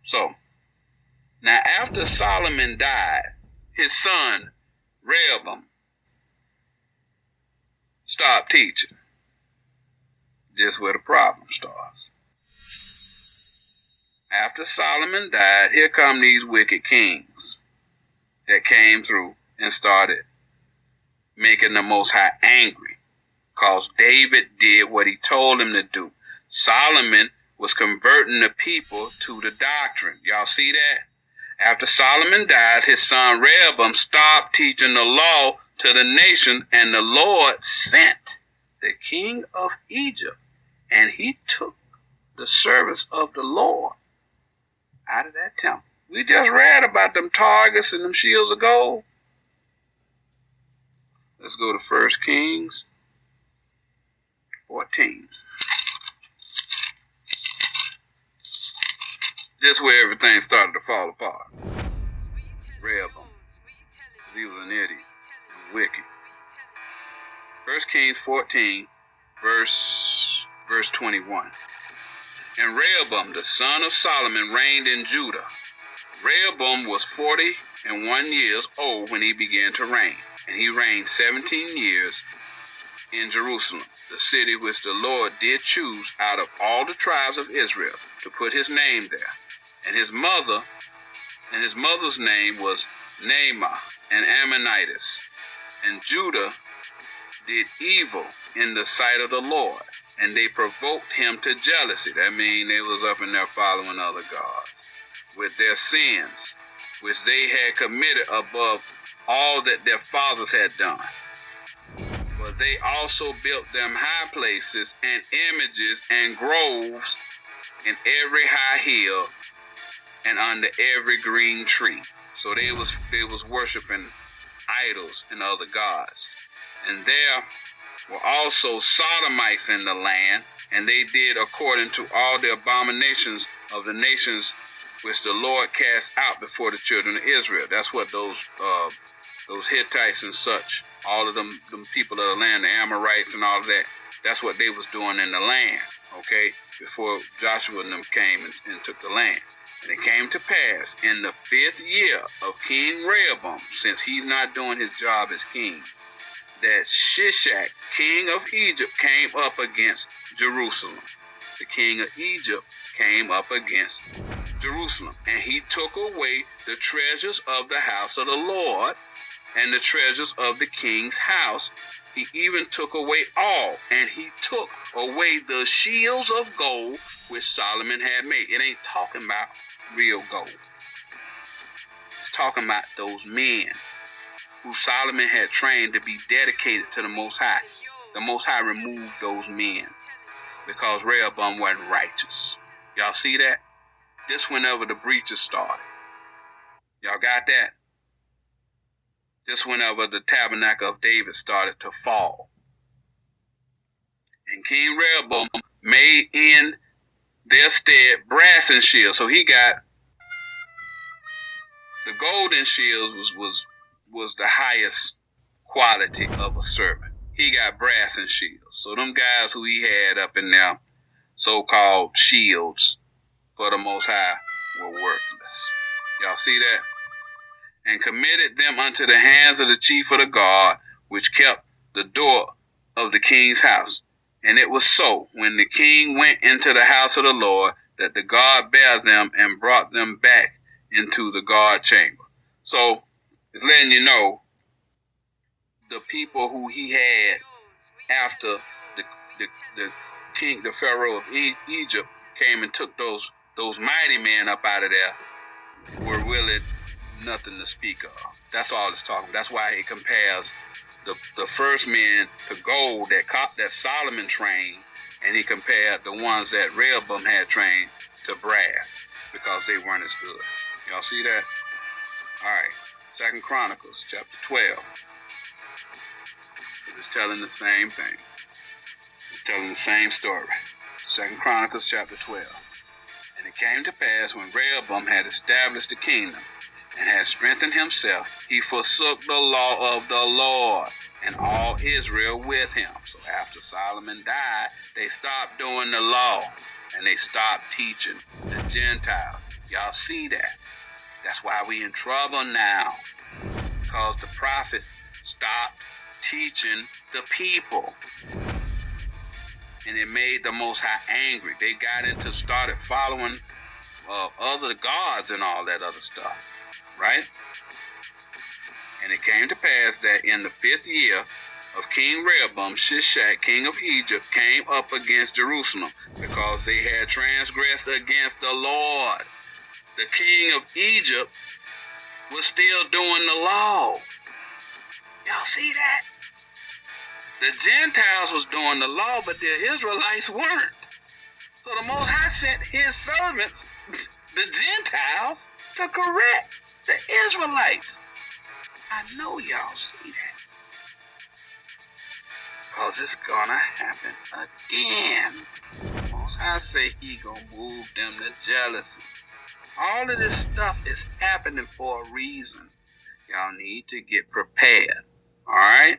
So, now after Solomon died, his son, Rehoboam, stopped teaching. Just where the problem starts. After Solomon died, here come these wicked kings that came through and started making the Most High angry, because David did what he told him to do. Solomon was converting the people to the doctrine. Y'all see that? After Solomon dies, his son Rehoboam stopped teaching the law to the nation, and the Lord sent the king of Egypt, and he took the service of the Lord out of that temple. We just read about them targets and them shields of gold. Let's go to 1 Kings 14. This is where everything started to fall apart. Rehoboam. He was an idiot. Wicked. 1 Kings 14, verse 21. And Rehoboam, the son of Solomon, reigned in Judah. Rehoboam was 41 years old when he began to reign, and he reigned 17 years in Jerusalem, the city which the Lord did choose out of all the tribes of Israel to put his name there. And his mother's name was Naamah, an Ammonitess. And Judah did evil in the sight of the Lord, and they provoked him to jealousy. That means they was up in there following other gods with their sins, which they had committed above all that their fathers had done. But they also built them high places and images and groves in every high hill and under every green tree. So they was worshiping idols and other gods. And there were also sodomites in the land, and they did according to all the abominations of the nations which the Lord cast out before the children of Israel. That's what those Hittites and such, all of them people of the land, the Amorites and all of that, that's what they was doing in the land, okay, before Joshua and them came and took the land. And it came to pass in the 5th year of King Rehoboam, since he's not doing his job as king, that Shishak, king of Egypt, came up against Jerusalem. The king of Egypt came up against Jerusalem, and he took away the treasures of the house of the Lord and the treasures of the king's house. He even took away all, and he took away the shields of gold which Solomon had made. It ain't talking about real gold. It's talking about those men who Solomon had trained to be dedicated to the Most High. The Most High removed those men because Rehoboam wasn't righteous. Y'all see that? This whenever the breaches started. Y'all got that? This whenever the tabernacle of David started to fall. And King Rehoboam made in their stead brass and shields. So he got the golden shields was the highest quality of a servant. He got brass and shields. So them guys who he had up in there, so-called shields for the Most High, were worthless. Y'all see that? And committed them unto the hands of the chief of the guard, which kept the door of the king's house. And it was so, when the king went into the house of the Lord, that the guard bare them and brought them back into the guard chamber. So it's letting you know the people who he had after the king, the Pharaoh of Egypt, came and took those mighty men up out of there, were really nothing to speak of. That's all it's talking about. That's why he compares the first men to gold that Solomon trained, and he compared the ones that Rehoboam had trained to brass, because they weren't as good. Y'all see that? All right. 2 Chronicles chapter 12. It's telling the same thing. It's telling the same story. 2 Chronicles chapter 12. And it came to pass, when Rehoboam had established the kingdom and had strengthened himself, he forsook the law of the Lord, and all Israel with him. So after Solomon died, they stopped doing the law, and they stopped teaching the Gentiles. Y'all see that? That's why we in trouble now. Because the prophets stopped teaching the people. And it made the Most High angry. They started following other gods and all that other stuff. Right? And it came to pass that in the 5th year of King Rehoboam, Shishak, king of Egypt, came up against Jerusalem because they had transgressed against the Lord. The king of Egypt was still doing the law. Y'all see that? The Gentiles was doing the law, but the Israelites weren't. So the Most High sent his servants, the Gentiles, to correct the Israelites. I know y'all see that. Because it's gonna happen again. Most High say he gonna move them to jealousy. All of this stuff is happening for a reason. Y'all need to get prepared. Alright?